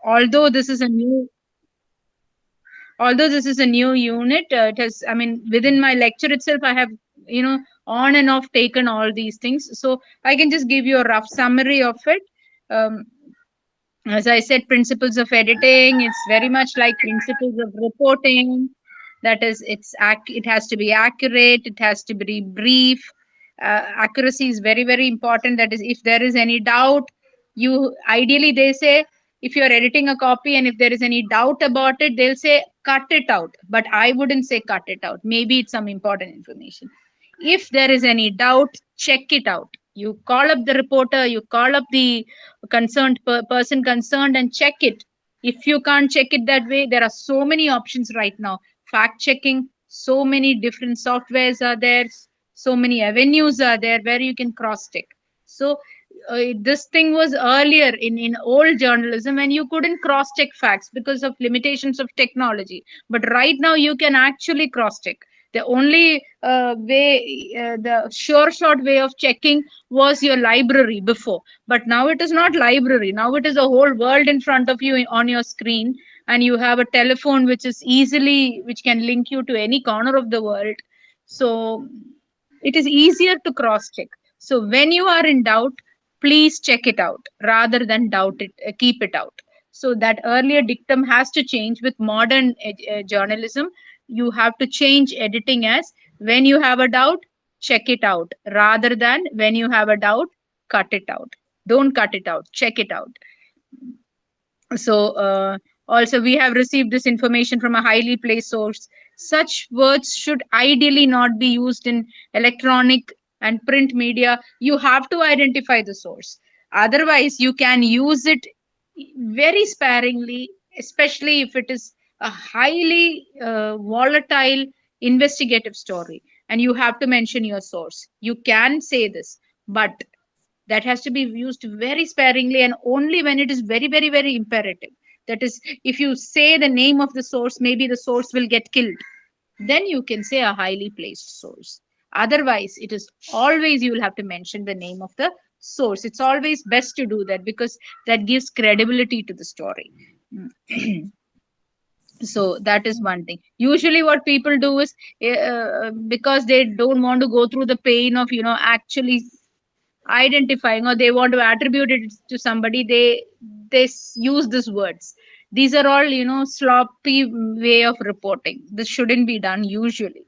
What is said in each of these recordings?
although this is a new although this is a new unit, it has, I mean, within my lecture itself, I have, on and off taken all these things. So I can just give you a rough summary of it. Um, as I said, principles of editing, it's very much like principles of reporting. That is, it has to be accurate, it has to be brief. Accuracy is very, very important. That is, if there is any doubt, ideally they say, if you're editing a copy and if there is any doubt about it, they'll say cut it out. But I wouldn't say cut it out. Maybe it's some important information. If there is any doubt, check it out. You call up the reporter, you call up the person concerned and check it. If you can't check it that way, there are so many options right now. Fact checking, so many different softwares are there, so many avenues are there where you can cross check. So this thing was earlier in old journalism, and you couldn't cross check facts because of limitations of technology. But right now you can actually cross check. The only the sure short way of checking was your library before, but now it is not library. Now it is a whole world in front of you on your screen, and you have a telephone which can link you to any corner of the world. So it is easier to cross check. So when you are in doubt, please check it out rather than doubt it, keep it out. So that earlier dictum has to change with modern journalism. You have to change editing as, when you have a doubt, check it out, rather than when you have a doubt, cut it out. Don't cut it out, check it out. So also, we have received this information from a highly placed source. Such words should ideally not be used in electronic and print media. You have to identify the source. Otherwise, you can use it very sparingly, especially if it is a highly volatile investigative story, and you have to mention your source. You can say this, but that has to be used very sparingly and only when it is very, very, very imperative. That is, if you say the name of the source, maybe the source will get killed, then you can say a highly placed source. Otherwise, it is always, you will have to mention the name of the source. It's always best to do that because that gives credibility to the story. So that is one thing. Usually what people do is, because they don't want to go through the pain of actually identifying, or they want to attribute it to somebody, they use these words. These are all sloppy way of reporting. This shouldn't be done usually.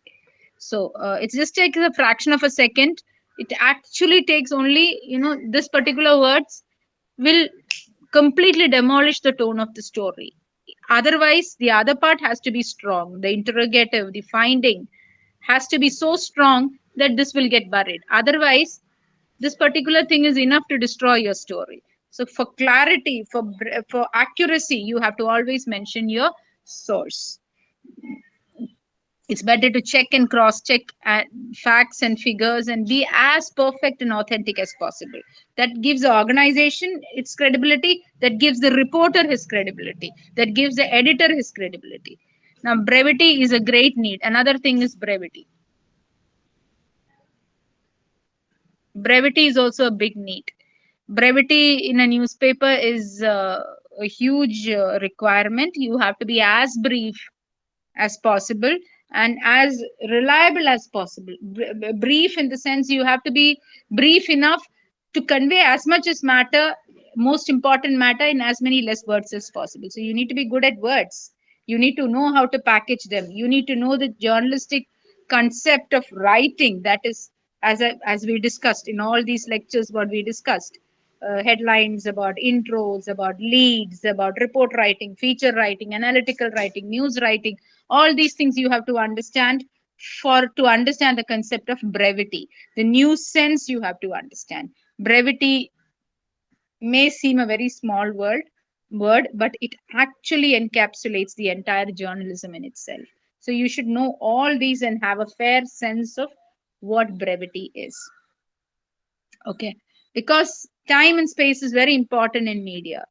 So it just takes a fraction of a second. It actually takes only, this particular words will completely demolish the tone of the story. Otherwise, the other part has to be strong. The interrogative, the finding has to be so strong that this will get buried. Otherwise, this particular thing is enough to destroy your story. So for clarity, for accuracy, you have to always mention your source. It's better to check and cross check facts and figures and be as perfect and authentic as possible. That gives the organization its credibility, that gives the reporter his credibility, that gives the editor his credibility. Now, brevity is a great need. Another thing is brevity. Brevity is also a big need. Brevity in a newspaper is a huge requirement. You have to be as brief as possible and as reliable as possible. Brief in the sense, you have to be brief enough to convey as much as matter, most important matter, in as many less words as possible. So you need to be good at words. You need to know how to package them. You need to know the journalistic concept of writing. That is, as we discussed in all these lectures, what we discussed. Headlines, about intros, about leads, about report writing, feature writing, analytical writing, news writing. All these things you have to understand to understand the concept of brevity. The news sense you have to understand. Brevity may seem a very small word, but it actually encapsulates the entire journalism in itself. So you should know all these and have a fair sense of what brevity is. Okay, because time and space is very important in media,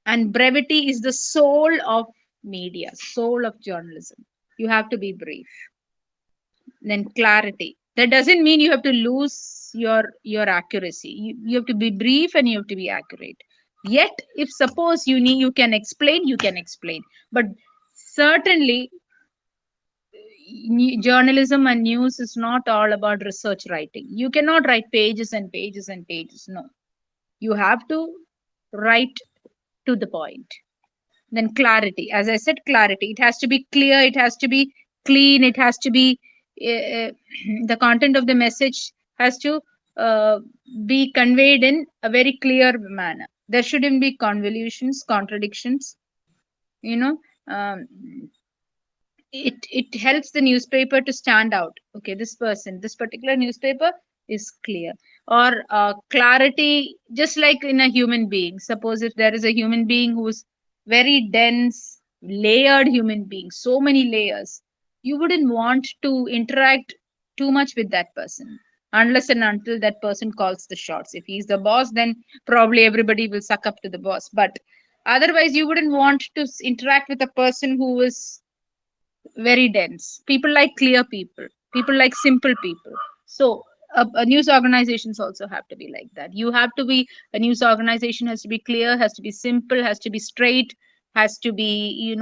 and brevity is the soul of media, soul of journalism. You have to be brief. Then clarity. That doesn't mean you have to lose your accuracy. You have to be brief and you have to be accurate. Yet if suppose you can explain, you can explain. But certainly journalism and news is not all about research writing. You cannot write pages and pages and pages. No, you have to write to the point. Then clarity, as I said, clarity, it has to be clear, it has to be clean, it has to be uh, the content of the message has to uh, be conveyed in a very clear manner. There shouldn't be convolutions, contradictions, you know. um, it helps the newspaper to stand out. Okay, this particular newspaper is clear. Or clarity, just like in a human being. Suppose if there is a human being who's very dense, layered human being, so many layers, you wouldn't want to interact too much with that person unless and until that person calls the shots. If he's the boss, then probably everybody will suck up to the boss. But otherwise you wouldn't want to interact with a person who is very dense. People like clear people. People like simple people. So news organizations also have to be like that. You have to be a news organization has to be clear, has to be simple, has to be straight, has to be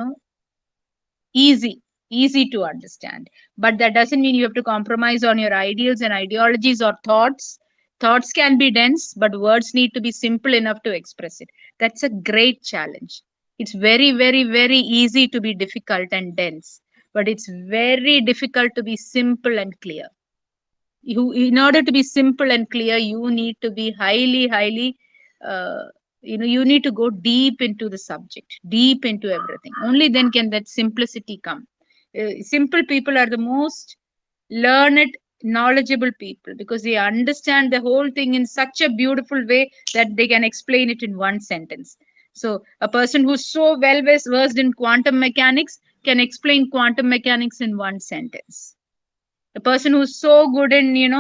easy, easy to understand. But that doesn't mean you have to compromise on your ideals and ideologies or thoughts. Thoughts can be dense, but words need to be simple enough to express it. That's a great challenge. It's very, very, very easy to be difficult and dense, but it's very difficult to be simple and clear. In order to be simple and clear, you need to be highly, highly, uh, you need to go deep into the subject, deep into everything. Only then can that simplicity come. Simple people are the most learned, knowledgeable people because they understand the whole thing in such a beautiful way that they can explain it in one sentence. So a person who's so well versed in quantum mechanics can explain quantum mechanics in one sentence. A person who's so good in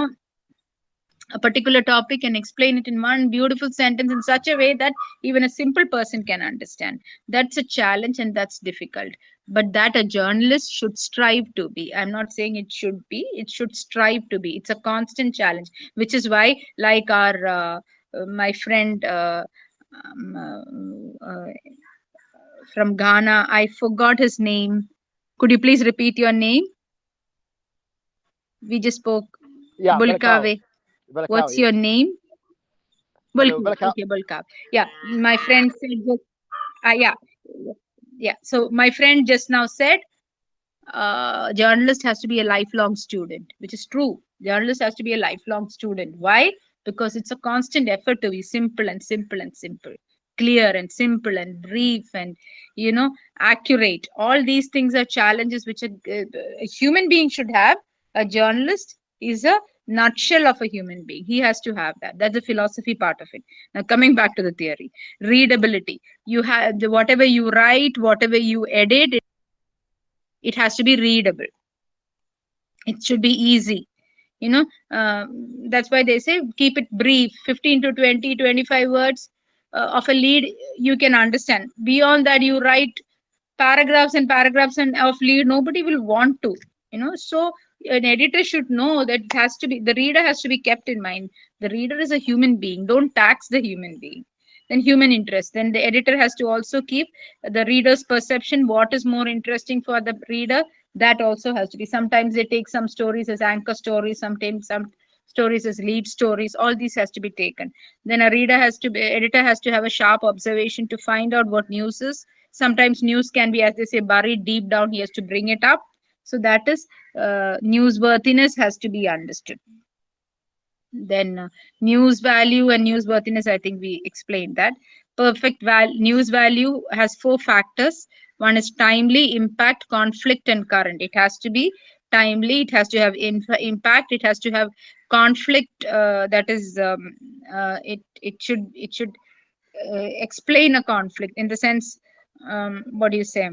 a particular topic and explain it in one beautiful sentence in such a way that even a simple person can understand. That's a challenge and that's difficult. But that a journalist should strive to be. I'm not saying it should be, it should strive to be. It's a constant challenge, which is why, like our my friend from Ghana, I forgot his name. Could you please repeat your name? We just spoke. Yeah, Belakau. Bulkave. Belakau, What's yes. your name? Hello, Bulkab. Belakau. Okay, Bulkab. Yeah, my friend said that. Yeah, yeah. So my friend just now said journalist has to be a lifelong student, which is true. Journalist has to be a lifelong student. Why? Because it's a constant effort to be simple and simple and simple, clear and simple and brief and accurate. All these things are challenges which a human being should have. A journalist is a nutshell of a human being. He has to have that. That's the philosophy part of it. Now coming back to the theory, readability. You have whatever you write, whatever you edit, it has to be readable. It should be easy. you know uh, that's why they say keep it brief, 15 to 20, 25 words of a lead you can understand. Beyond that you write paragraphs and paragraphs and of lead, nobody will want to. So an editor should know that it has to be, the reader has to be kept in mind. The reader is a human being, don't tax the human being. Then human interest, then the editor has to also keep the reader's perception, what is more interesting for the reader. That also has to be. Sometimes they take some stories as anchor stories, sometimes some stories as lead stories. All these has to be taken. Then a reader has to be, editor has to have a sharp observation to find out what news is. Sometimes news can be, as they say, buried deep down. He has to bring it up. So that is newsworthiness has to be understood. Then news value and newsworthiness, I think we explained that. News value has four factors. One is timely, impact, conflict, and current. It has to be timely. It has to have impact. It has to have conflict. That is, it should explain a conflict in the sense, what do you say,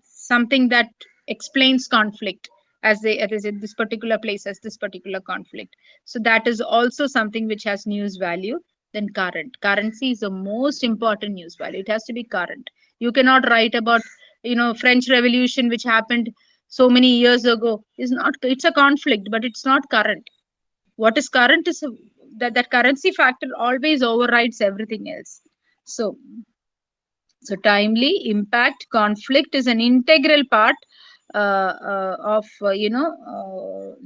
something that explains conflict, as in this particular place has this particular conflict. So that is also something which has news value. Then currency is the most important news value. It has to be current. You cannot write about French Revolution, which happened so many years ago. Is not, it's a conflict, but it's not current. What is current is that currency factor always overrides everything else. So timely impact conflict is an integral part of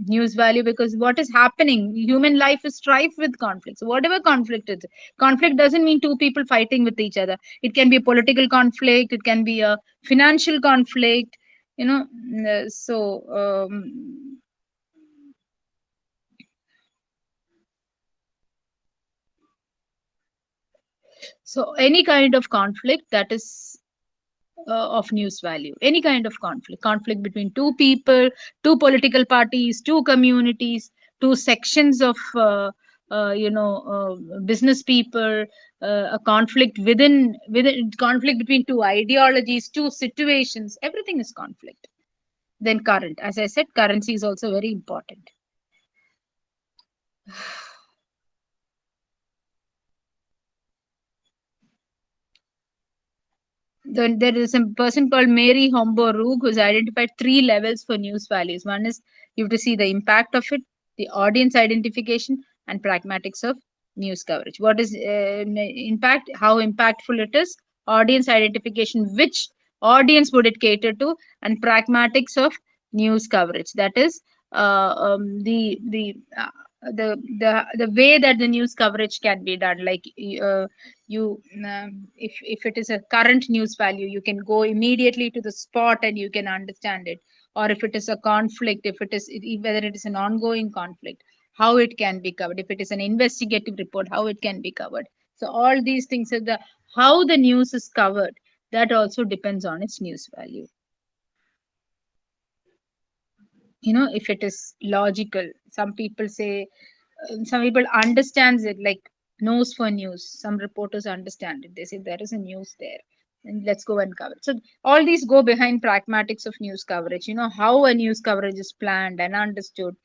news value, because what is happening, human life is rife with conflict. So whatever conflict is, conflict doesn't mean two people fighting with each other. It can be a political conflict, it can be a financial conflict, you know. So any kind of conflict that is of news value, any kind of conflict between two people, two political parties, two communities, two sections of business people, a conflict within conflict between two ideologies, two situations, everything is conflict. Then current, as I said, currency is also very important. Then there is a person called Mary Homborg who's identified three levels for news values. One is you have to see the impact of it, the audience identification, and pragmatics of news coverage. What is impact? How impactful it is? Audience identification, which audience would it cater to, and pragmatics of news coverage. That is the way that the news coverage can be done. Like you if it is a current news value, you can go immediately to the spot and you can understand it. Or if it is a conflict, if it is whether it is an ongoing conflict, how it can be covered. If it is an investigative report, how it can be covered. So all these things are the how the news is covered, that also depends on its news value. If it is logical, some people say, some people understands it, like knows for news. Some reporters understand it, they say there is a news there and let's go and cover it. So all these go behind pragmatics of news coverage, how a news coverage is planned and understood.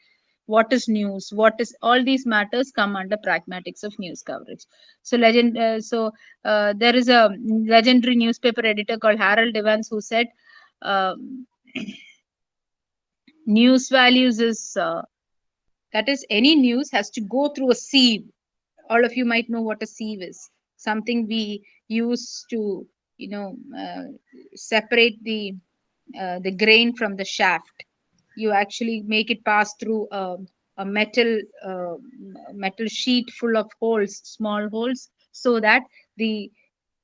What is news, what is, all these matters come under pragmatics of news coverage. So there is a legendary newspaper editor called Harold Evans who said, news values is that is, any news has to go through a sieve. All of you might know what a sieve is. Something we use to, separate the grain from the shaft. You actually make it pass through a metal sheet full of holes, small holes, so that the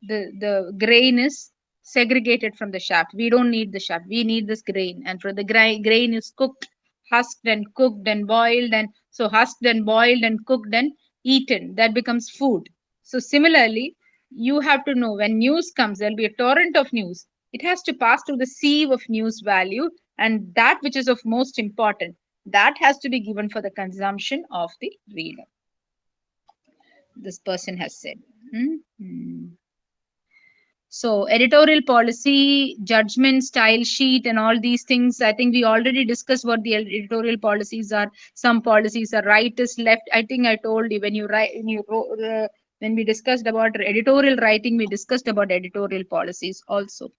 the grain is segregated from the shaft. We don't need the shaft, we need this grain. And for the grain is cooked, husked and cooked and boiled, and so husked and boiled and cooked and eaten, that becomes food. So similarly, you have to know, when news comes, there'll be a torrent of news. It has to pass through the sieve of news value, and that which is of most important, that has to be given for the consumption of the reader. This person has said. So editorial policy, judgment, style sheet, and all these things, I think we already discussed what the editorial policies are. Some policies are rightist, left. I think I told you, when you write, when we discussed about editorial writing, we discussed about editorial policies also.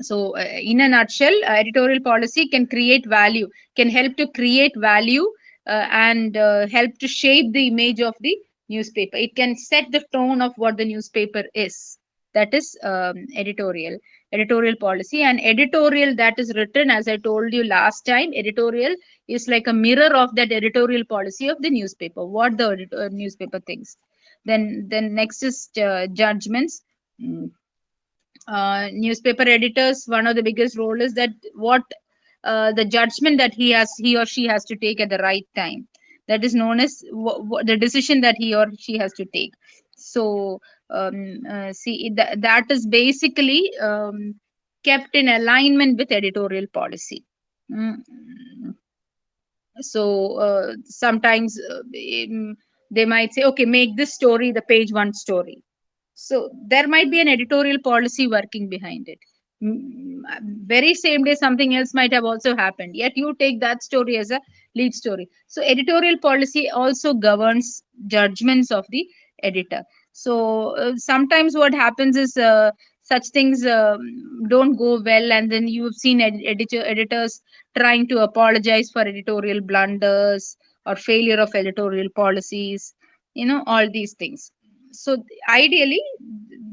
So in a nutshell, editorial policy can create value, can help to create value, and help to shape the image of the newspaper. It can set the tone of what the newspaper is. That is editorial policy. And editorial that is written, as I told you last time, editorial is like a mirror of that editorial policy of the newspaper, what the newspaper thinks. Then next is judgments. Newspaper editors, one of the biggest role is that what the judgment that he or she has to take at the right time, that is known as the decision that he or she has to take. So see, that is basically kept in alignment with editorial policy. So sometimes they might say, okay, make this story the page one story. So there might be an editorial policy working behind it. Very same day, something else might have also happened, yet you take that story as a lead story. So editorial policy also governs judgments of the editor. So sometimes what happens is such things don't go well, and then you've seen editors trying to apologize for editorial blunders, or failure of editorial policies, all these things. So ideally,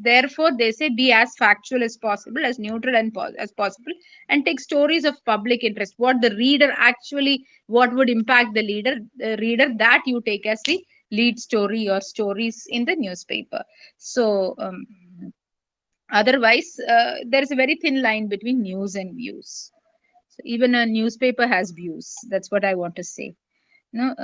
therefore, they say be as factual as possible, as neutral and as possible, and take stories of public interest, what the reader actually, what would impact the reader, that you take as the lead story or stories in the newspaper. So otherwise, there is a very thin line between news and views. So even a newspaper has views. That's what I want to say. No,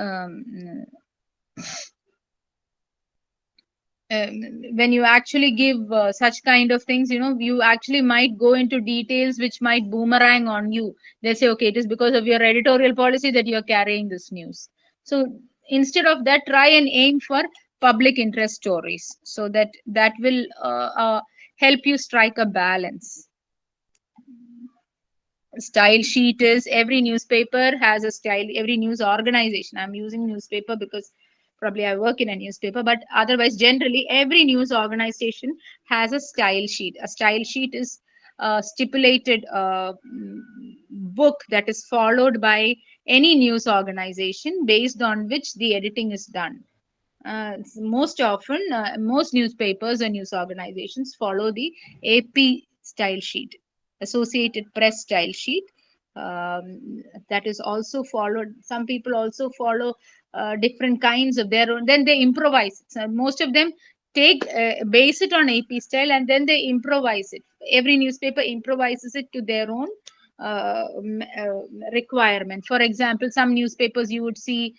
when you actually give such kind of things, you actually might go into details which might boomerang on you. They say, okay, it is because of your editorial policy that you're carrying this news. So instead of that, try and aim for public interest stories, so that will help you strike a balance. Style sheet is, every newspaper has a style, every news organization, I'm using newspaper because probably I work in a newspaper, but otherwise generally every news organization has a style sheet. A style sheet is a stipulated book that is followed by any news organization, based on which the editing is done. Most often, most newspapers and news organizations follow the AP style sheet, Associated Press style sheet. That is also followed. Some people also follow different kinds of their own. Then they improvise. So most of them take base it on AP style, and then they improvise it. Every newspaper improvises it to their own requirement. For example, some newspapers you would see,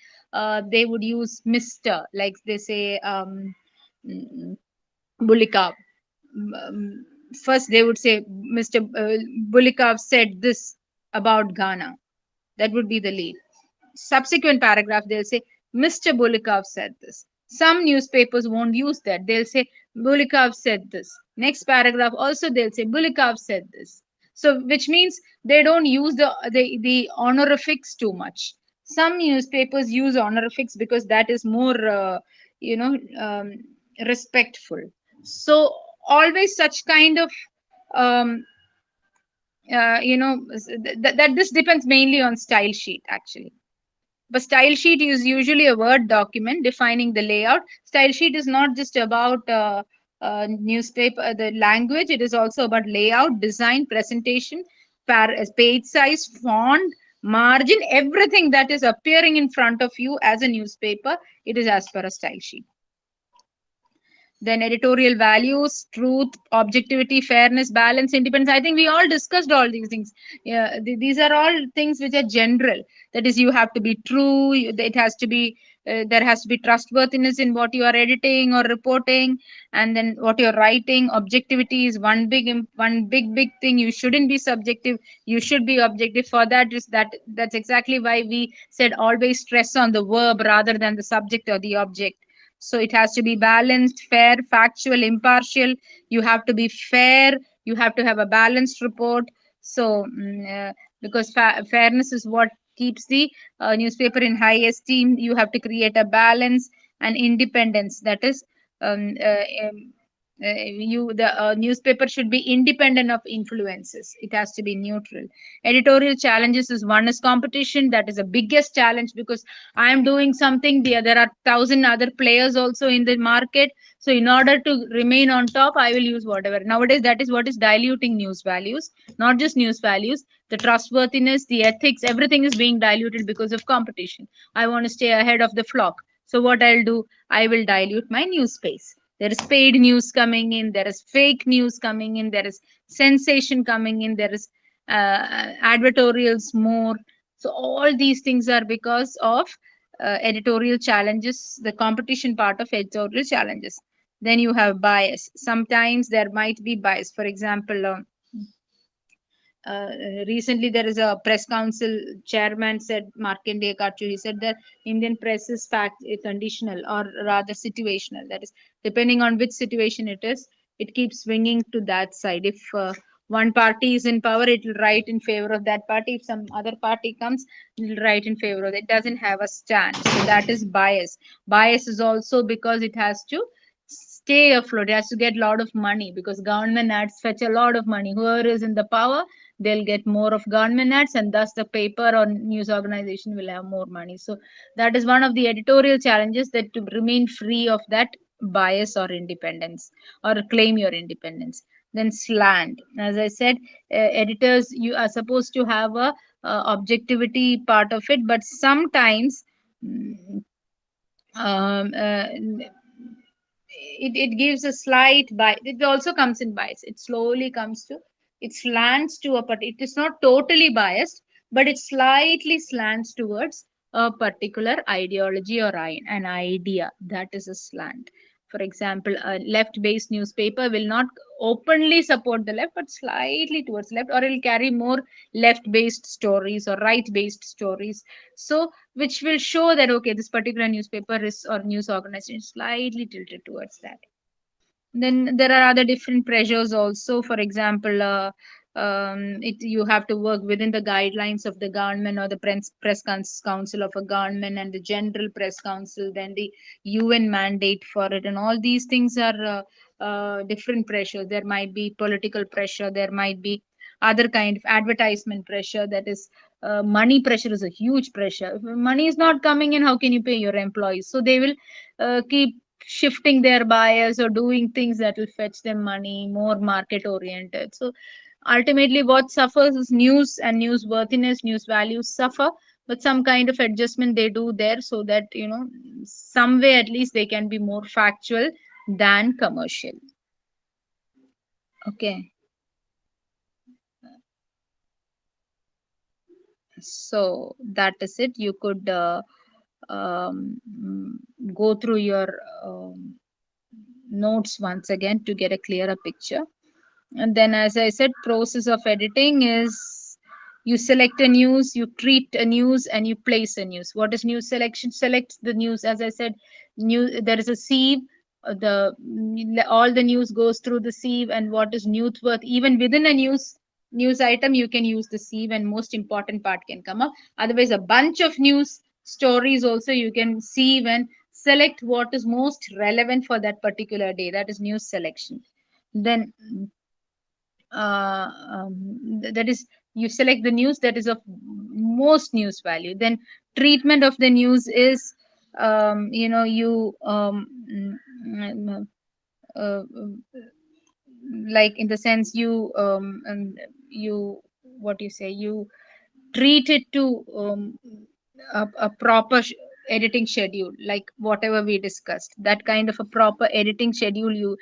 they would use Mr. Like they say, mm, Bulikov. Um, First, they would say Mr. Bulikov said this about Ghana. That would be the lead. Subsequent paragraph, they'll say Mr. Bulikov said this. Some newspapers won't use that. They'll say Bulikov said this. Next paragraph also they'll say Bulikov said this. So which means they don't use the honorifics too much. Some newspapers use honorifics because that is more you know um, respectful. So always such kind of um, that this depends mainly on style sheet actually. But style sheet is usually a Word document defining the layout. Style sheet is not just about newspaper, the language. It is also about layout, design, presentation, page size, font, margin, everything that is appearing in front of you as a newspaper. It is as per a style sheet. Then editorial values, truth, objectivity, fairness, balance, independence. I think we all discussed all these things. Yeah, these are all things which are general. That is, you have to be true. It has to be, there has to be trustworthiness in what you are editing or reporting, and then what you're writing. Objectivity is one big thing. You shouldn't be subjective. You should be objective. For that is that's exactly why we said always stress on the verb rather than the subject or the object. So it has to be balanced, fair, factual, impartial. You have to be fair. You have to have a balanced report. So because fairness is what keeps the newspaper in high esteem, you have to create a balance and independence. That is, um, uh, um, the newspaper should be independent of influences. It has to be neutral. Editorial challenges is, one is competition. That is the biggest challenge, because I am doing something, there are thousand other players also in the market. So in order to remain on top, I will use whatever. Nowadays, that is what is diluting news values. Not just news values, the trustworthiness, the ethics, everything is being diluted because of competition. I want to stay ahead of the flock. So what I'll do, I will dilute my news space. There is paid news coming in, there is fake news coming in, there is sensation coming in, there is advertorials more. So all these things are because of editorial challenges, the competition part of editorial challenges. Then you have bias. Sometimes there might be bias. For example, uh, recently there is a press council chairman said, Markandeya Kachu, he said that Indian press is fact conditional, or rather situational. That is, depending on which situation it is, it keeps swinging to that side. If one party is in power, it will write in favor of that party. If some other party comes, it will write in favor of it. It doesn't have a stand. So that is bias. Bias is also because it has to stay afloat. It has to get a lot of money because government ads fetch a lot of money. Whoever is in the power, they'll get more of government ads, and thus the paper or news organization will have more money. So that is one of the editorial challenges, that to remain free of that bias or independence, or claim your independence. Then slant, as I said, editors, you are supposed to have a objectivity part of it, but sometimes mm, it gives a slight bias. It also comes in bias. It slowly comes to, it slants to a, but it is not totally biased, but it slightly slants towards a particular ideology or an idea. That is a slant. For example, a left based newspaper will not openly support the left, but slightly towards left, or it will carry more left based stories or right based stories. So which will show that okay, this particular newspaper is, or news organization is slightly tilted towards that. Then there are other different pressures also. For example, you have to work within the guidelines of the government, or the council of a government, and the general press council, then the UN mandate for it, and all these things are different pressure. There might be political pressure, there might be other kind of advertisement pressure, that is money pressure is a huge pressure. If money is not coming in, how can you pay your employees? So they will keep shifting their bias or doing things that will fetch them money, more market oriented. So ultimately what suffers is news, and news worthiness, news values suffer, but some kind of adjustment they do there, so that some way at least they can be more factual than commercial. Okay, so that is it. You could um, mm, go through your notes once again to get a clearer picture. And then, as I said, process of editing is, you select a news, you treat a news, and you place a news. What is news selection? Select the news. As I said, there is a sieve. All the news goes through the sieve, and what is newsworth? Even within a news item, you can use the sieve, and most important part can come up. Otherwise, a bunch of news stories also you can sieve and select what is most relevant for that particular day. That is news selection. Then that is, you select the news that is of most news value. Then treatment of the news is, you uh, like, in the sense, you, what you say, you treat it to a proper editing schedule, like whatever we discussed, that kind of a proper editing schedule.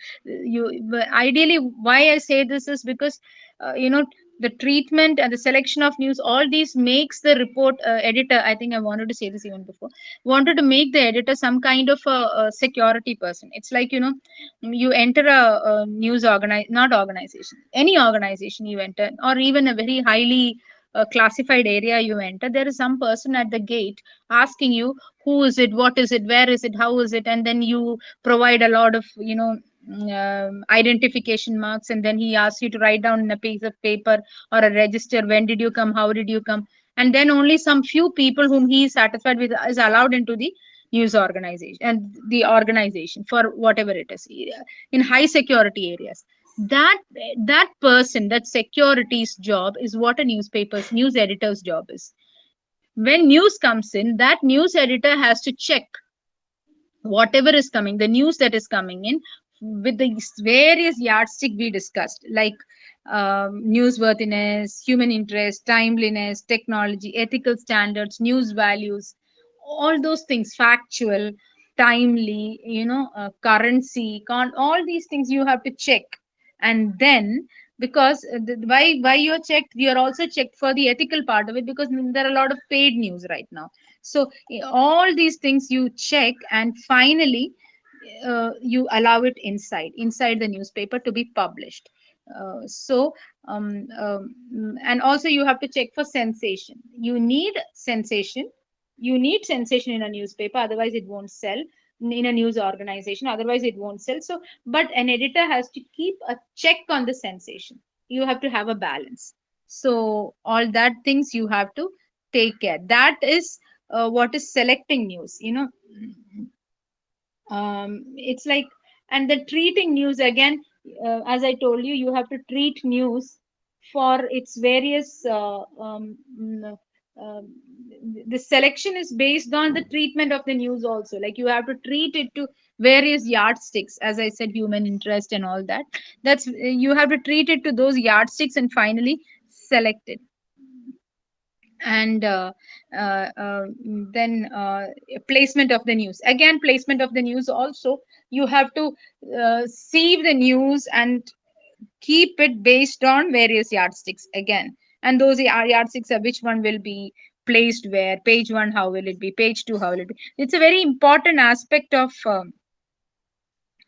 Ideally, why I say this is because the treatment and the selection of news, all these makes the report editor, I think I wanted to say this even before, wanted to make the editor some kind of a security person. It's like, you enter a news not organization, any organization you enter, or even a very highly classified area you enter, there is some person at the gate asking you, who is it, what is it, where is it, how is it, and then you provide a lot of identification marks, and then he asks you to write down in a piece of paper or a register, when did you come, how did you come, and then only some few people whom he is satisfied with is allowed into the news organization, and the organization for whatever it is, in high security areas. That person, that security's job is what a newspaper's news editor's job is. When news comes in, that news editor has to check whatever is coming, the news that is coming in, with the various yardstick we discussed, like newsworthiness, human interest, timeliness, technology, ethical standards, news values, all those things, factual, timely, currency, all these things you have to check. And then, because why you're checked, you're also checked for the ethical part of it, because there are a lot of paid news right now. So all these things you check, and finally you allow it inside the newspaper to be published. So and also you have to check for sensation. You need sensation in a newspaper, otherwise it won't sell. In a news organization, otherwise it won't sell. So but an editor has to keep a check on the sensation. You have to have a balance. So all that things you have to take care. That is what is selecting news. It's like, And the treating news again, as I told you, you have to treat news for its various mm, uh, the selection is based on the treatment of the news also. Like you have to treat it to various yardsticks, as I said, human interest and all that. That's you have to treat it to those yardsticks and finally select it. And then placement of the news, again placement of the news also, you have to sieve the news and keep it based on various yardsticks again. And those yardsticks are which one will be placed where, page one how will it be, page two how will it be. It's a very important aspect of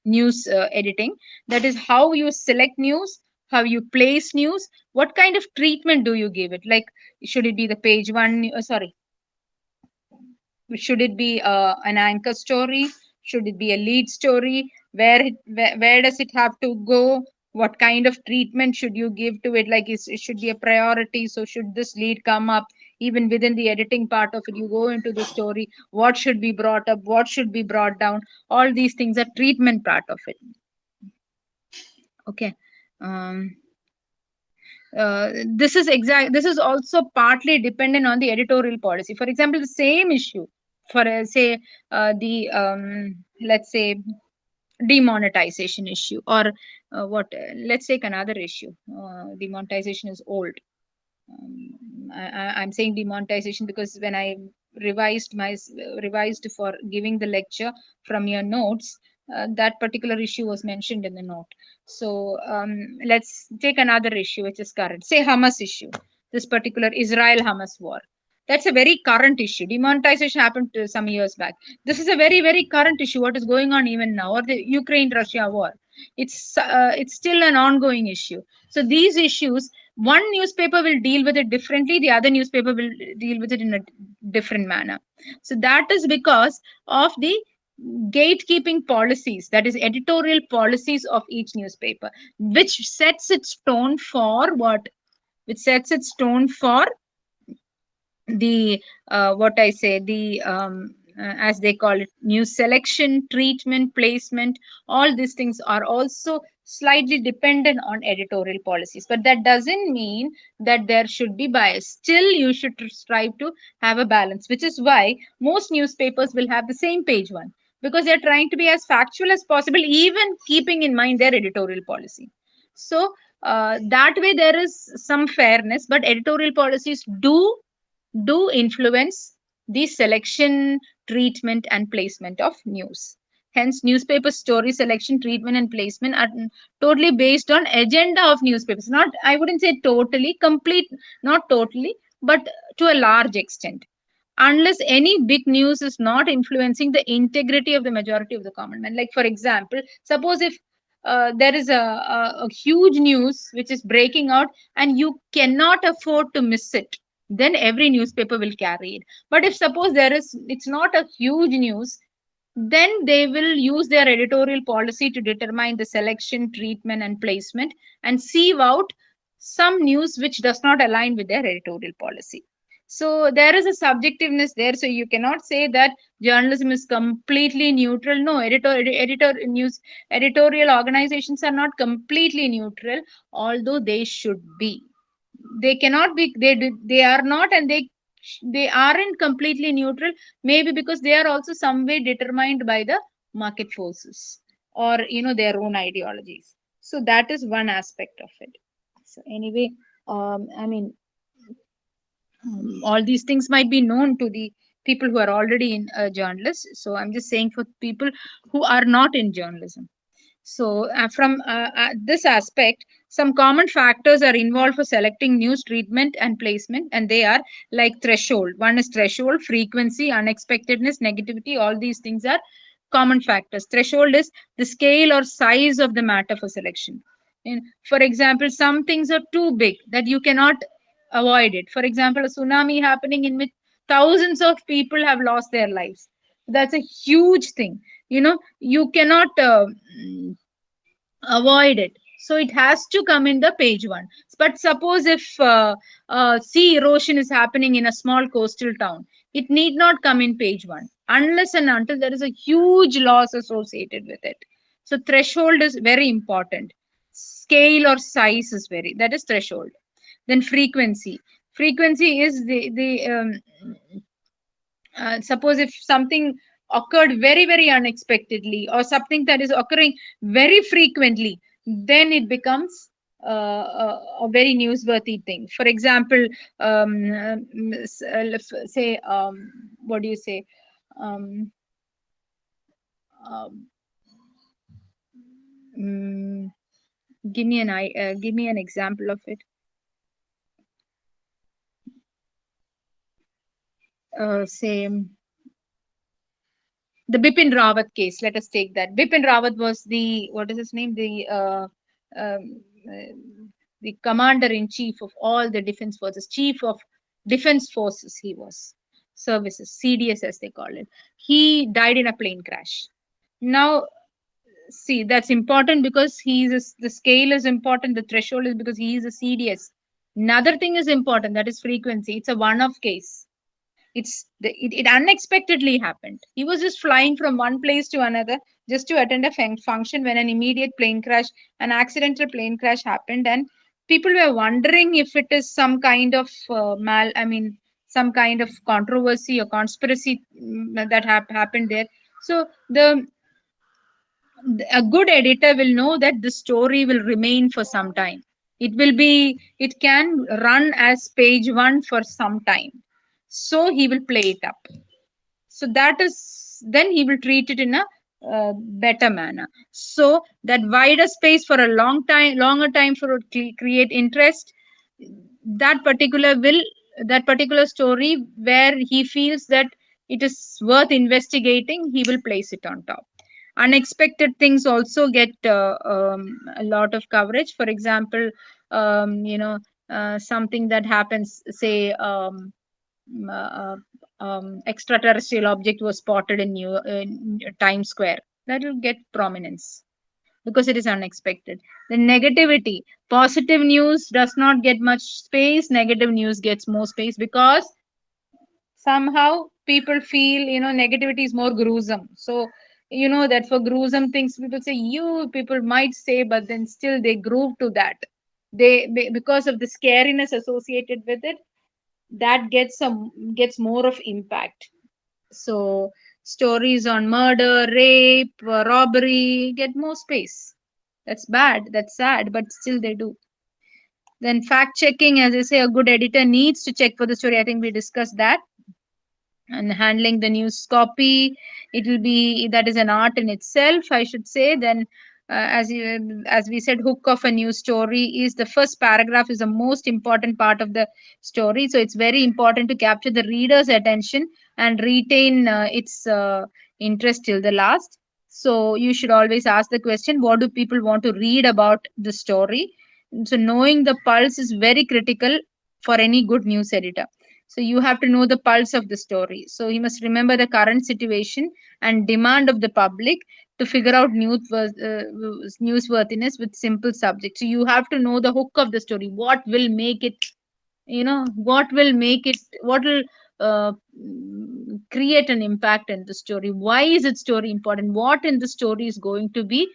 news editing. That is how you select news, how you place news, what kind of treatment do you give it. Like should it be the page one, sorry, should it be an anchor story, should it be a lead story, where does it have to go, what kind of treatment should you give to it. Like it should be a priority, so should this lead come up even within the editing part of it, you go into the story, what should be brought up, what should be brought down, all these things are treatment part of it. Okay. um, this is also partly dependent on the editorial policy. For example, the same issue for say the let's say demonetization issue, or what let's take another issue. Demonetization is old. I'm saying demonetization because when I revised for giving the lecture from your notes, that particular issue was mentioned in the note. So let's take another issue which is current. Say Hamas issue. This particular Israel-Hamas war. That's a very current issue. Demonetization happened some years back. This is a very very current issue. What is going on even now, or the Ukraine-Russia war? It's still an ongoing issue. So these issues, one newspaper will deal with it differently, the other newspaper will deal with it in a different manner. So that is because of the gatekeeping policies, that is editorial policies of each newspaper, which sets its tone for what, which sets its tone for the what I say, the as they call it, news selection, treatment, placement. All these things are also slightly dependent on editorial policies, but that doesn't mean that there should be bias. Still, you should strive to have a balance, which is why most newspapers will have the same page one, because they're trying to be as factual as possible, even keeping in mind their editorial policy. So that way there is some fairness, but editorial policies do influence the selection, treatment, and placement of news. Hence, newspaper story selection, treatment, and placement are totally based on agenda of newspapers. Not, I wouldn't say totally, complete, not totally, but to a large extent. Unless any big news is not influencing the integrity of the majority of the common man. Like, for example, suppose if there is a huge news which is breaking out and you cannot afford to miss it, then every newspaper will carry it. But if suppose it's not a huge news, then they will use their editorial policy to determine the selection, treatment, and placement, and sieve out some news which does not align with their editorial policy. So there is a subjectiveness there. So you cannot say that journalism is completely neutral. No, editorial organizations are not completely neutral, although they should be. They cannot be, they are not, and they aren't completely neutral, maybe because they are also some way determined by the market forces, or their own ideologies. So that is one aspect of it. So anyway, I mean, all these things might be known to the people who are already in journalists. So I'm just saying for people who are not in journalism. So, from this aspect, some common factors are involved for selecting news, treatment, and placement, and they are like threshold. One is threshold, frequency, unexpectedness, negativity. All these things are common factors. Threshold is the scale or size of the matter for selection. For example, some things are too big that you cannot avoid it. For example, a tsunami happening in which thousands of people have lost their lives. That's a huge thing. You cannot avoid it, so it has to come in the page one. But suppose if sea erosion is happening in a small coastal town, it need not come in page one unless and until there is a huge loss associated with it. So threshold is very important. Scale or size is that is threshold. Then frequency. Frequency is suppose if something occurred very very unexpectedly, or something that is occurring very frequently, then it becomes a very newsworthy thing. For example, let's say, what do you say, um, um, mm, give me an example of it. Say the Bipin Rawat case. Let us take that. Bipin Rawat was the, what is his name? Um, uh, the commander in chief of all the defense forces, chief of defense forces. He was services, CDS as they call it. He died in a plane crash. Now, see, that's important because the scale is important. The threshold is because he is a CDS. Another thing is important, that is frequency. It's a one-off case. It unexpectedly happened. He was just flying from one place to another just to attend a function when an immediate plane crash, an accidental plane crash happened, and people were wondering if it is some kind of some kind of controversy or conspiracy that happened there. So a good editor will know that the story will remain for some time. It can run as page one for some time. So he will play it up. So that is, then he will treat it in a better manner. So that wider space for a longer time for create interest, that particular will, that particular story where he feels that it is worth investigating, he will place it on top. Unexpected things also get a lot of coverage. For example, something that happens, say, extraterrestrial object was spotted in Times Square. That will get prominence because it is unexpected. The negativity, positive news does not get much space. Negative news gets more space because somehow people feel, negativity is more gruesome. So that for gruesome things, people say, you people might say, but then still they groove to that. Because of the scariness associated with it, that gets more of impact. So stories on murder, rape, robbery get more space. That's bad, that's sad, but still they do. Then fact checking, as I say, a good editor needs to check for the story. I think we discussed that. And handling the news copy, it will be, that is an art in itself, I should say. Then as we said, hook of a news story is the first paragraph is the most important part of the story. So it's very important to capture the reader's attention and retain its interest till the last. So you should always ask the question, what do people want to read about the story? So knowing the pulse is very critical for any good news editor. So you have to know the pulse of the story. So you must remember the current situation and demand of the public to figure out newsworthiness with simple subjects. So you have to know the hook of the story. What will make it, what will create an impact in the story? Why is its story important? What in the story is going to be,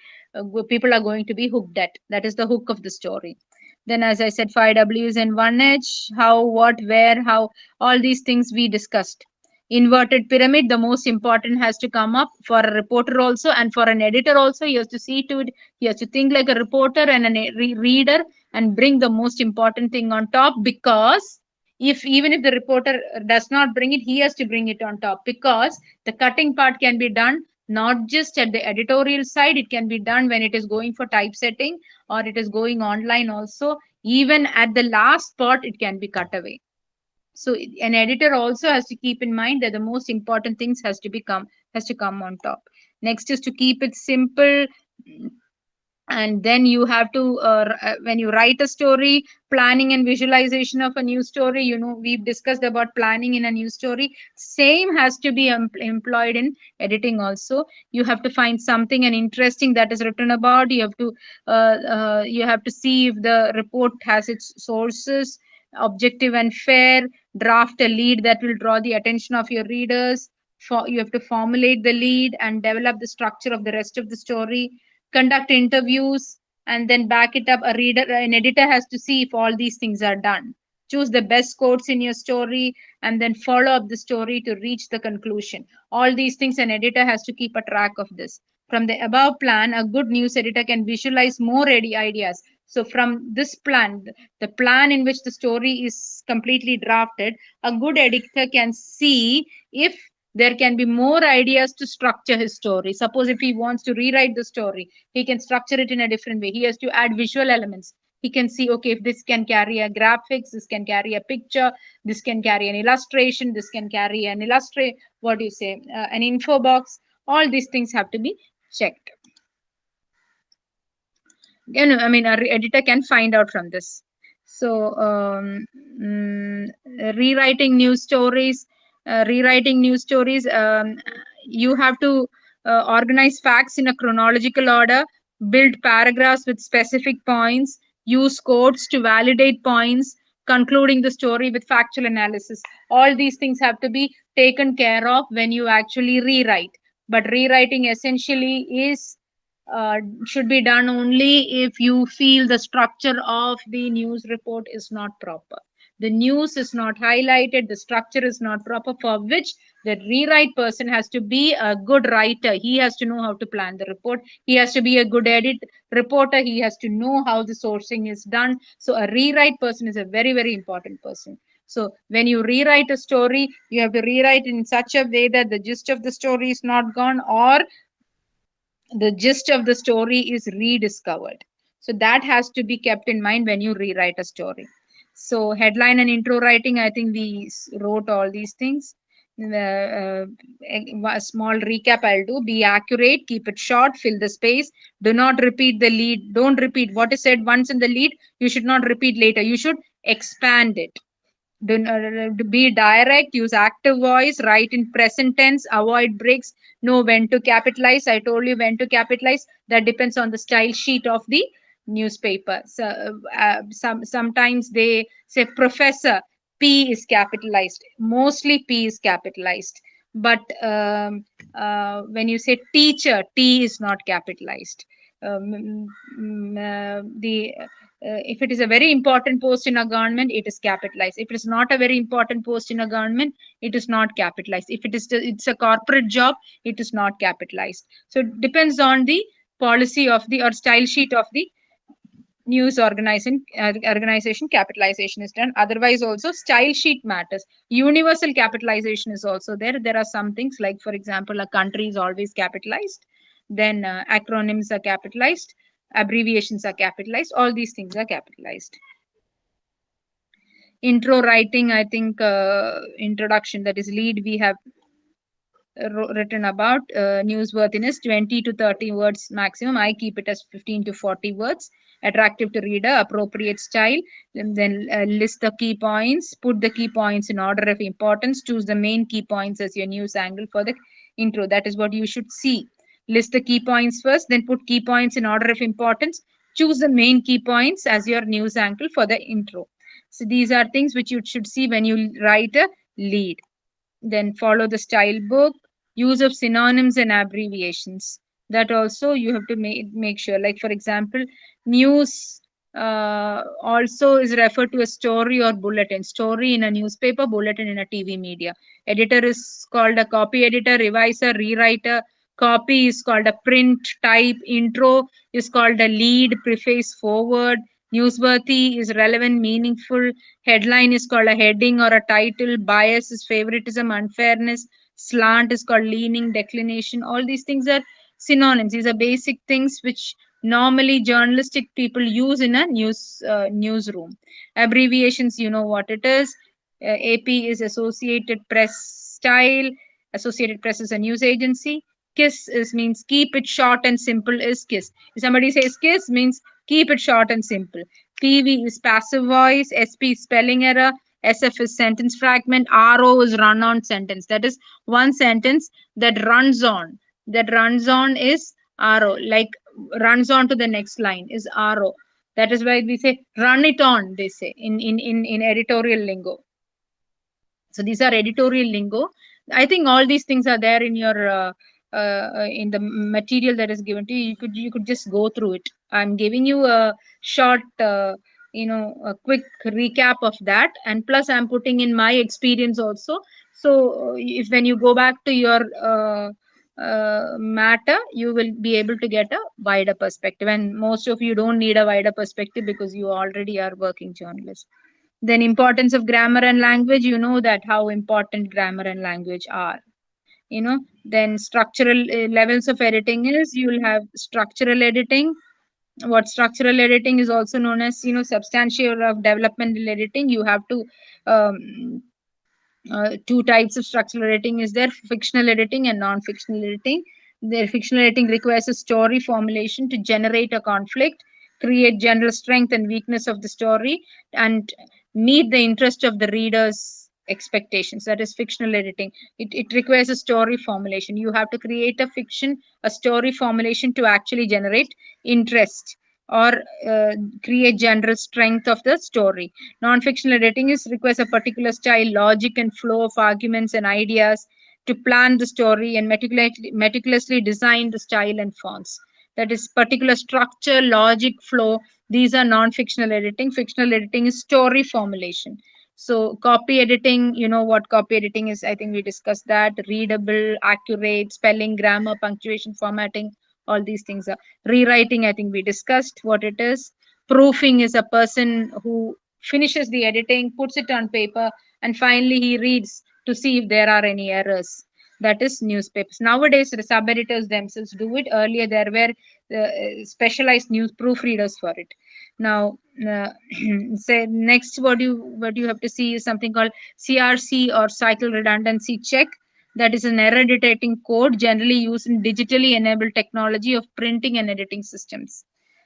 people are going to be hooked at? That is the hook of the story. Then, as I said, 5Ws and 1H, how, what, where, how, all these things we discussed. Inverted pyramid, the most important has to come up for a reporter also, and for an editor also. He has to see to it, he has to think like a reporter and a reader and bring the most important thing on top, because if even if the reporter does not bring it, he has to bring it on top, because the cutting part can be done not just at the editorial side, it can be done when it is going for typesetting or it is going online also. Even at the last part it can be cut away. So an editor also has to keep in mind that the most important things has to come on top. Next is to keep it simple. And then you have to when you write a story, planning and visualization of a news story, we've discussed about planning in a news story. Same has to be employed in editing also. You have to find something and interesting that is written about. You have to see if the report has its sources, objective and fair. Draft a lead that will draw the attention of your readers. You have to formulate the lead and develop the structure of the rest of the story. conduct interviews, and then back it up. An editor has to see if all these things are done. Choose the best quotes in your story and then follow up the story to reach the conclusion. All these things, an editor has to keep a track of this. From the above plan, a good news editor can visualize more ready ideas. So, from this plan, the plan in which the story is completely drafted, a good editor can see if there can be more ideas to structure his story. Suppose if he wants to rewrite the story, he can structure it in a different way. He has to add visual elements. He can see, okay, if this can carry a graphics, this can carry a picture, this can carry an illustration, this can carry an what do you say, an info box. All these things have to be checked. I mean, our editor can find out from this. So, mm, rewriting news stories, you have to organize facts in a chronological order, build paragraphs with specific points, use quotes to validate points, concluding the story with factual analysis. All these things have to be taken care of when you actually rewrite. But rewriting essentially is uh, should be done only if you feel the structure of the news report is not proper. The news is not highlighted, the structure is not proper, for which the rewrite person has to be a good writer. He has to know how to plan the report. He has to be a good reporter. He has to know how the sourcing is done. So a rewrite person is a very, very important person. So when you rewrite a story, you have to rewrite in such a way that the gist of the story is not gone, or the gist of the story is rediscovered. So that has to be kept in mind when you rewrite a story. So headline and intro writing, I think we wrote all these things. A small recap I'll do. Be accurate, keep it short, fill the space. Do not repeat the lead. Don't repeat what is said once in the lead. You should not repeat later. You should expand it. Be direct, use active voice, write in present tense, avoid breaks, know when to capitalize. I told you when to capitalize. That depends on the style sheet of the newspaper. So sometimes they say professor, P is capitalized. Mostly P is capitalized. But when you say teacher, T is not capitalized. The if it is a very important post in a government, it is capitalized. If it is not a very important post in a government, it is not capitalized. If it's a corporate job, it is not capitalized. So it depends on the policy of the or style sheet of the news organization. Capitalization is done. Otherwise also style sheet matters. Universal capitalization is also there are some things like, for example, a country is always capitalized, then acronyms are capitalized, abbreviations are capitalized, all these things are capitalized. Intro writing, I think introduction, that is lead, we have written about. Newsworthiness 20 to 30 words maximum. I keep it as 15 to 40 words. Attractive to reader, appropriate style. And then list the key points, put the key points in order of importance, choose the main key points as your news angle for the intro. That is what you should see. List the key points first, then put key points in order of importance, choose the main key points as your news angle for the intro. So these are things which you should see when you write a lead. Then follow the style book, use of synonyms and abbreviations. That also you have to make sure. Like, for example, news also is referred to a story or bulletin. Story in a newspaper, bulletin in a TV media. Editor is called a copy editor, reviser, rewriter. Copy is called a print type. Intro is called a lead, preface, forward. Newsworthy is relevant, meaningful. Headline is called a heading or a title. Bias is favoritism, unfairness. Slant is called leaning, declination. All these things are synonyms. These are basic things which normally journalistic people use in a newsroom. Abbreviations, you know what it is. AP is Associated Press style. Associated Press is a news agency. KISS is means keep it short and simple is KISS. If somebody says KISS, means keep it short and simple. PV is passive voice. SP is spelling error. SF is sentence fragment. RO is run on sentence. That is one sentence that runs on. That runs on is RO. Like runs on to the next line is RO. That is why we say run it on, they say in editorial lingo. So these are editorial lingo. I think all these things are there in your in the material that is given to you. You could just go through it. I'm giving you a short a quick recap of that, and plus I'm putting in my experience also. So if when you go back to your matter, you will be able to get a wider perspective, and most of you don't need a wider perspective because you already are working journalists. Then importance of grammar and language, you know that how important grammar and language are. Then structural levels of editing is, you will have structural editing. What structural editing is also known as, substantial of developmental editing. You have to um, two types of structural editing is there: fictional editing and non-fictional editing. The fictional editing requires a story formulation to generate a conflict, create general strength and weakness of the story, and meet the interest of the reader's expectations. That is fictional editing. It requires a story formulation. You have to create a story formulation to actually generate interest, or uh, create general strength of the story. Non-fictional editing is requires a particular style, logic, and flow of arguments and ideas to plan the story and meticulously design the style and fonts. That is particular structure, logic, flow. These are non-fictional editing. Fictional editing is story formulation. So copy editing, you know what copy editing is. I think we discussed that. Readable, accurate, spelling, grammar, punctuation, formatting, all these things are. Rewriting, I think we discussed what it is. Proofing is a person who finishes the editing, puts it on paper, and finally he reads to see if there are any errors. That is newspapers. Nowadays, the sub editors themselves do it. Earlier, there were specialized news proofreaders for it. Now, say next, what you have to see is something called CRC, or cycle redundancy check. That is an error detecting code generally used in digitally enabled technology of printing and editing systems.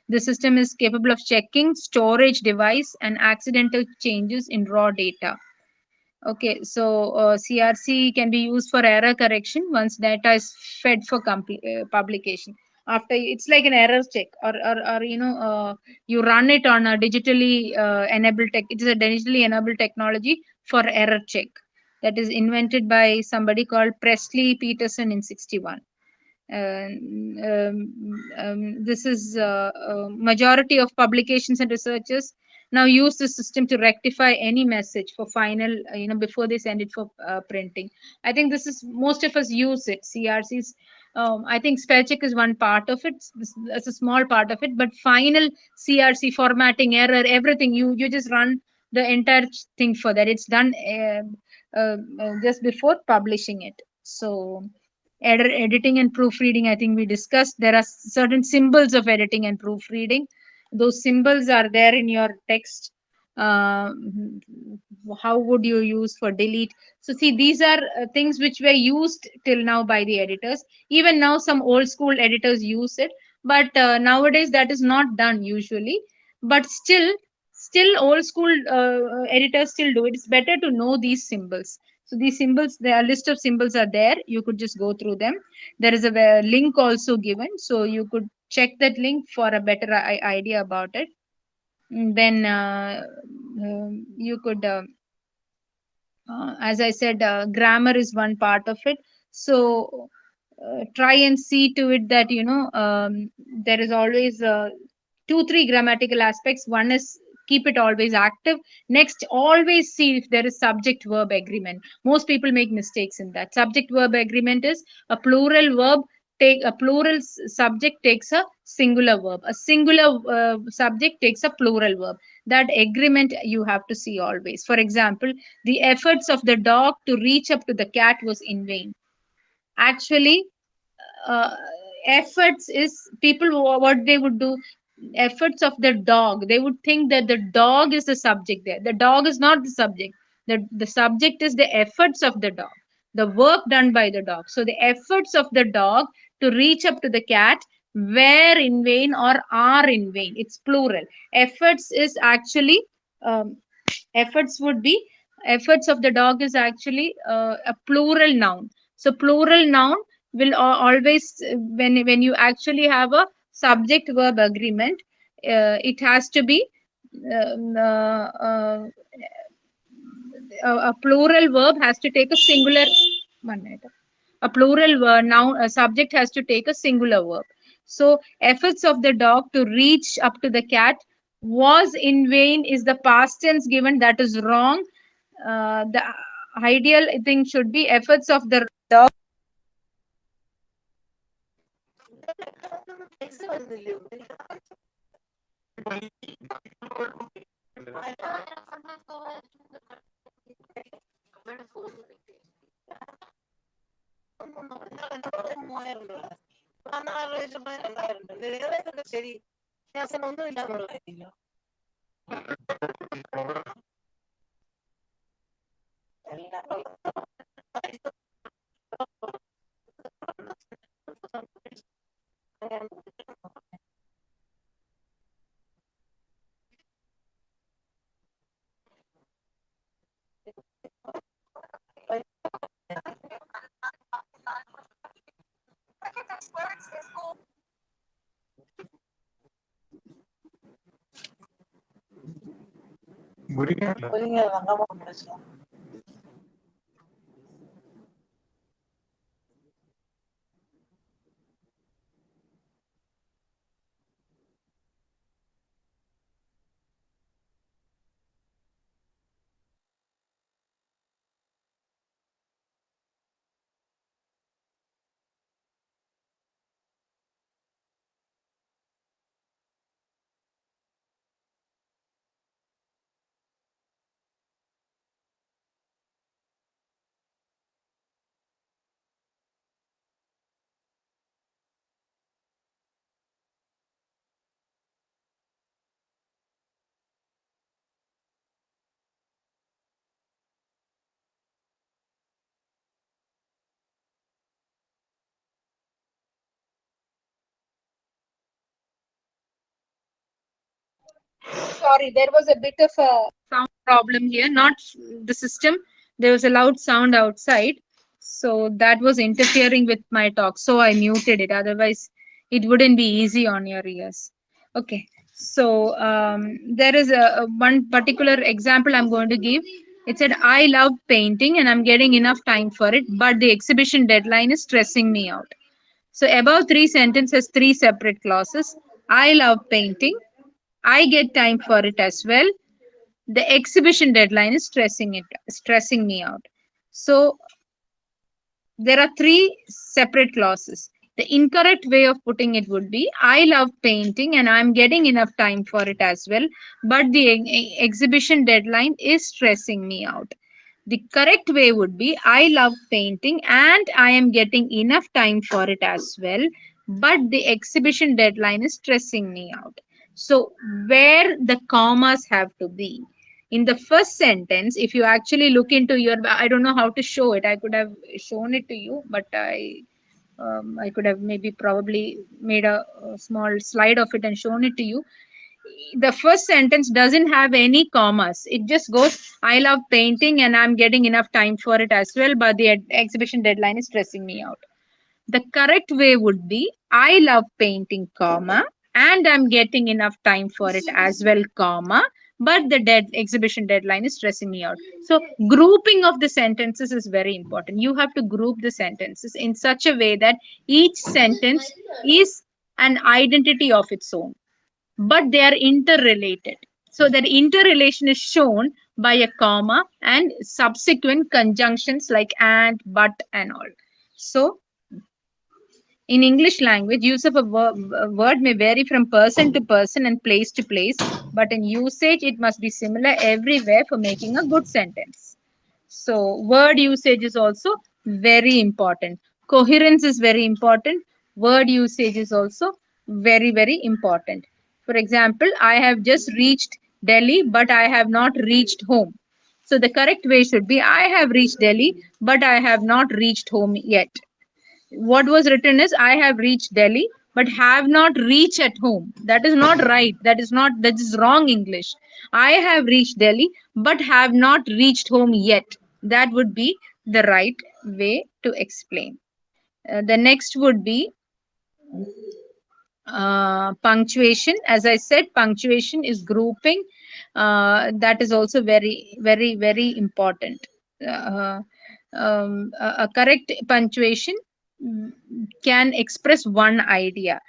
The system is capable of checking storage device and accidental changes in raw data. Okay, so CRC can be used for error correction once data is fed for publication. After, it's like an error check, or you run it on a digitally enabled tech. It is a digitally enabled technology for error check that is invented by somebody called Presley Peterson in 61. This is majority of publications and researchers now use the system to rectify any message for final, before they send it for printing. I think this is, most of us use it. CRCs. I think spell check is one part of it. That's a small part of it, but final CRC formatting, error, everything, you just run the entire thing for that. It's done just before publishing it. So editing and proofreading, I think we discussed. There are certain symbols of editing and proofreading. Those symbols are there in your text. uh, how would you use for delete? So see, these are things which were used till now by the editors. Even now some old school editors use it, but nowadays that is not done usually. But still old school editors still do it. It's better to know these symbols. So these symbols, the list of symbols are there. You could just go through them. There is a link also given, so you could check that link for a better idea about it. Then you could, as I said, grammar is one part of it. So try and see to it that there is always two three grammatical aspects. One is keep it always active. Next, always see if there is subject verb agreement. Most people make mistakes in that. Subject verb agreement is a plural verb take a plural subject takes a singular verb. A singular subject takes a plural verb. That agreement you have to see always. For example, the efforts of the dog to reach up to the cat was in vain. Actually, uh, efforts is, people what they would do, efforts of the dog, they would think that the dog is the subject there. The dog is not the subject. The subject is the efforts of the dog, the work done by the dog. So the efforts of the dog to reach up to the cat were in vain or are in vain. It's plural. Efforts is actually, um, efforts would be, efforts of the dog is actually a plural noun. So plural noun will always, when you actually have a subject verb agreement, it has to be um, uh, uh, a plural verb has to take a singular, one minute, a plural noun, a subject has to take a singular verb. So efforts of the dog to reach up to the cat was in vain is the past tense given. That is wrong. The ideal thing should be efforts of the dog. Sorry, there was a bit of a sound problem here, not the system. There was a loud sound outside. So that was interfering with my talk. So I muted it. Otherwise, it wouldn't be easy on your ears. Okay. So there is a one particular example I'm going to give. It said, I love painting and I'm getting enough time for it, but the exhibition deadline is stressing me out. So above three sentences, three separate clauses. I love painting. I get time for it as well. The exhibition deadline is stressing me out. So there are three separate clauses. The incorrect way of putting it would be, I love painting and I'm getting enough time for it as well, but the exhibition deadline is stressing me out. The correct way would be, I love painting and I am getting enough time for it as well, but the exhibition deadline is stressing me out. So, where the commas have to be. In the first sentence, if you actually look into your, I don't know how to show it. I could have shown it to you, but I could have maybe probably made a small slide of it and shown it to you. The first sentence doesn't have any commas. It just goes, I love painting and I'm getting enough time for it as well, but the exhibition deadline is stressing me out. The correct way would be, I love painting, comma, and I'm getting enough time for it as well, comma, but the exhibition deadline is stressing me out. So grouping of the sentences is very important. You have to group the sentences in such a way that each sentence is an identity of its own, but they are interrelated. So that interrelation is shown by a comma and subsequent conjunctions like and, but, and all. So in English language, use of a word may vary from person to person and place to place, but in usage, it must be similar everywhere for making a good sentence. So, word usage is also very important. Coherence is very important. Word usage is also very, very important. For example, I have just reached Delhi, but I have not reached home. So, the correct way should be, I have reached Delhi, but I have not reached home yet. What was written is, I have reached Delhi but have not reached at home. That is not right. That is wrong English. I have reached Delhi but have not reached home yet. That would be the right way to explain. The next would be punctuation. As I said, punctuation is grouping. That is also very, very, very important. uh, a correct punctuation mm, can express one idea.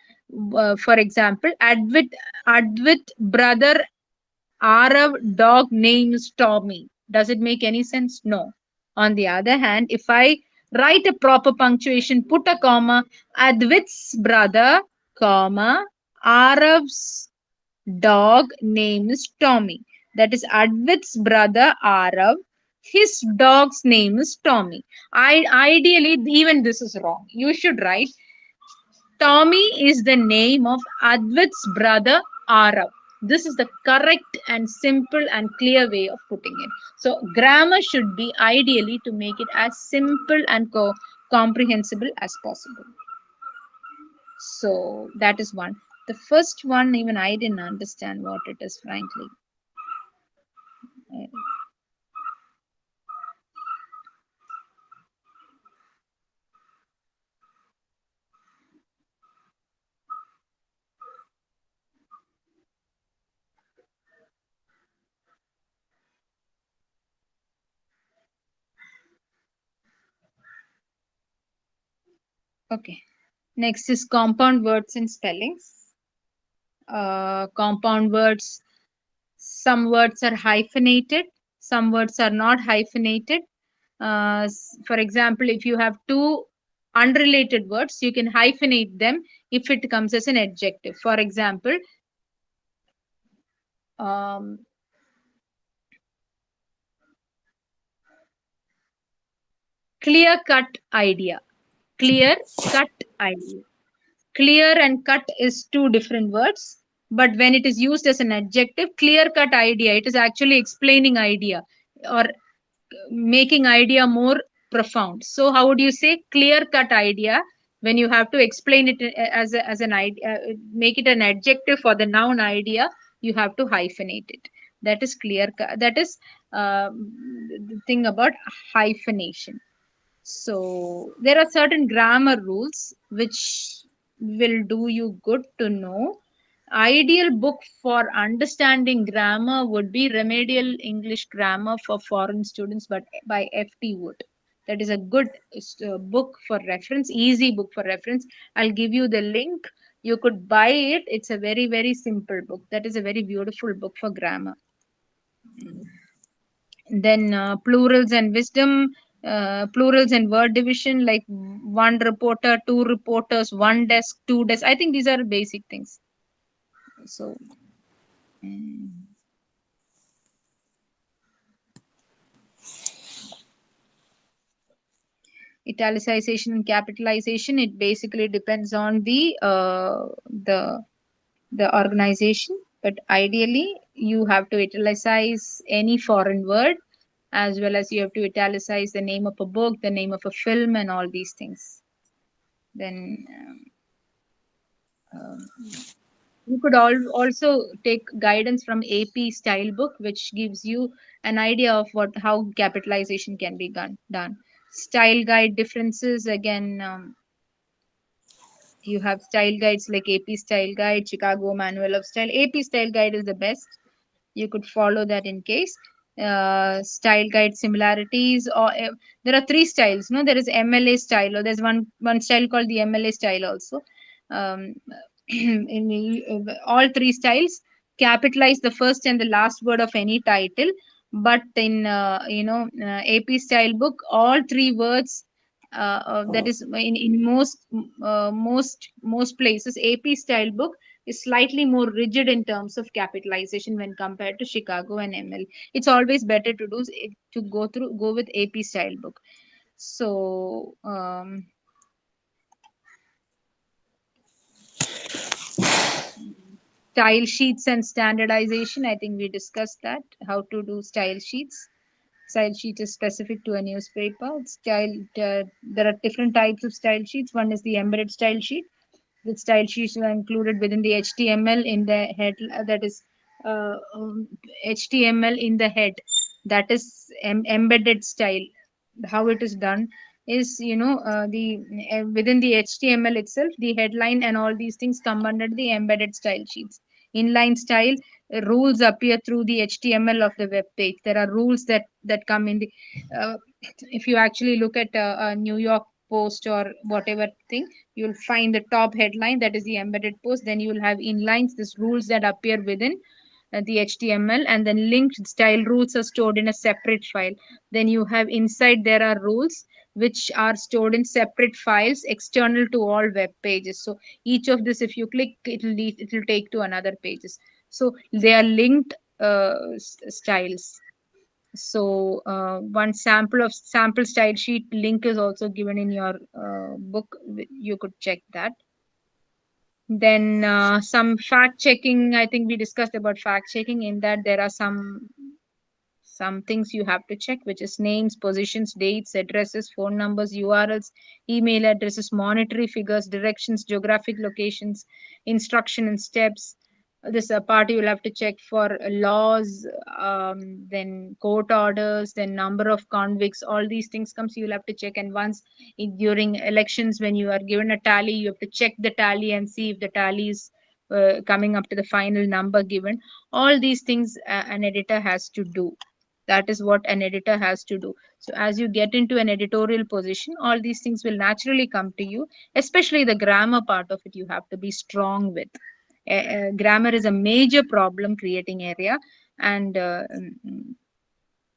For example, Advit brother Arav dog names Tommy. Does it make any sense? No. On the other hand, if I write a proper punctuation, put a comma, Advit's brother, comma, Arav's dog name is Tommy. That is Advit's brother Arav. His dog's name is Tommy. Ideally, even this is wrong. You should write Tommy is the name of Advit's brother Arav. This is the correct and simple and clear way of putting it. So, grammar should be ideally to make it as simple and comprehensible as possible. So, that is one. The first one, even I didn't understand what it is, frankly. Okay. Next is compound words and spellings. Compound words, some words are hyphenated, some words are not hyphenated. For example, if you have two unrelated words, you can hyphenate them if it comes as an adjective. For example, um, clear cut idea. Clear cut idea. Clear and cut is two different words, but when it is used as an adjective, clear cut idea, it is actually explaining idea or making idea more profound. So how would you say clear cut idea when you have to explain it as an idea, make it an adjective for the noun idea, you have to hyphenate it. That is clear cut. That is the thing about hyphenation. So there are certain grammar rules which will do you good to know. Ideal book for understanding grammar would be Remedial English Grammar for Foreign Students, but by F.T. Wood. That is a good book for reference, easy book for reference. I'll give you the link. You could buy it. It's a very, very simple book. That is a very beautiful book for grammar. Then plurals and wisdom, plurals and word division, like one reporter, two reporters, one desk, two desks. I think these are basic things. So italicization and capitalization, it basically depends on the organization, but ideally you have to italicize any foreign word, as well as you have to italicize the name of a book, the name of a film, and all these things. Then um, you could also take guidance from AP style book, which gives you an idea of what how capitalization can be done. Style guide differences, again, you have style guides like AP style guide, Chicago manual of style. AP style guide is the best. You could follow that in case. Style guide similarities, or there are three styles. No, there is MLA style, or there's one style called the MLA style also. Um, in all three styles, capitalize the first and the last word of any title. But in AP style book, all three words. That is in most places, AP style book is slightly more rigid in terms of capitalization when compared to Chicago and ML. It's always better to go with AP style book. So style sheets and standardization, I think we discussed that, how to do style sheets. Style sheet is specific to a newspaper. There are different types of style sheets. One is the embedded style sheet. The style sheets are included within the HTML in the head. That is HTML in the head. That is embedded style. How it is done is, the within the HTML itself, the headline and all these things come under the embedded style sheets. Inline style, rules appear through the HTML of the web page. There are rules that come in the If you actually look at a New York Post or whatever thing, you'll find the top headline, that is the embedded post. Then you will have inlines, these rules that appear within the HTML, and then linked style rules are stored in a separate file. Then you have inside there are rules which are stored in separate files external to all web pages. So each of this, if you click, it will take to another pages. So they are linked styles. So one sample style sheet link is also given in your book. You could check that. Then some fact checking. I think we discussed about fact checking. In that there are some things you have to check, which is names, positions, dates, addresses, phone numbers, URLs, email addresses, monetary figures, directions, geographic locations, instruction and steps. This part you will have to check for laws, then court orders, then number of convicts. All these things comes, you will have to check. And once during elections, when you are given a tally, you have to check the tally and see if the tally is coming up to the final number given. All these things an editor has to do. That is what an editor has to do. So as you get into an editorial position, all these things will naturally come to you, especially the grammar part of it. You have to be strong with. Grammar is a major problem creating area, and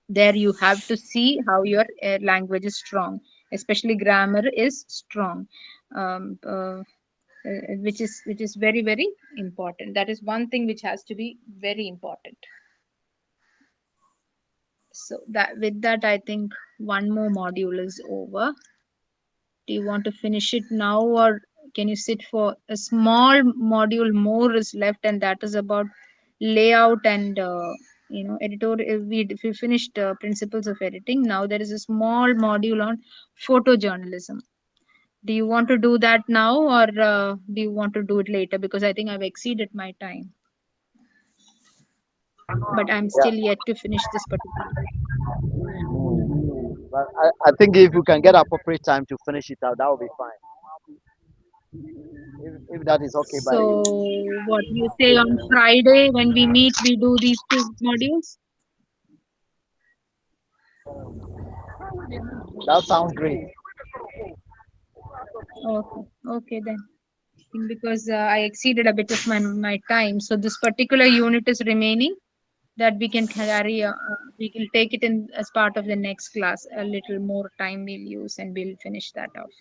there you have to see how your language is strong, especially grammar is strong. um, uh, which is very very important. That is one thing which has to be very important. So that, with that, I think one more module is over. Do you want to finish it now, or can you sit for a small module more is left, and that is about layout and editorial. We finished principles of editing. Now there is a small module on photojournalism. Do you want to do that now, or do you want to do it later? Because I think I've exceeded my time, but I'm Yeah. still yet to finish this particular. But I think if you can get appropriate time to finish it out, that will be fine. If that is okay by So, you. what you say on Friday when we meet, we do these two modules? That sounds great. Okay, okay then. Because I exceeded a bit of my time, so this particular unit is remaining that we can carry. We will take it in as part of the next class. A little more time we'll use, and we'll finish that off.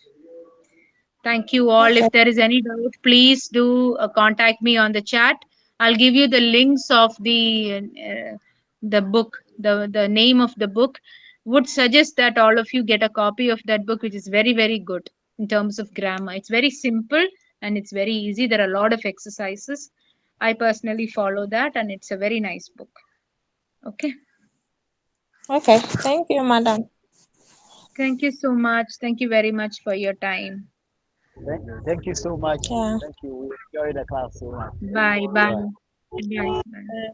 Thank you all. If Okay. there is any doubt, please do contact me on the chat. I'll give you the links of the book, the name of the book. Would suggest that all of you get a copy of that book, which is very very good in terms of grammar. It's very simple and it's very easy. There are a lot of exercises. I personally follow that, and it's a very nice book. Okay. Okay. Thank you, madam. Thank you so much. Thank you very much for your time. Thank you so much. Yeah. Thank you. We enjoyed the class so much. Bye Bye. bye. Bye bye. Uh,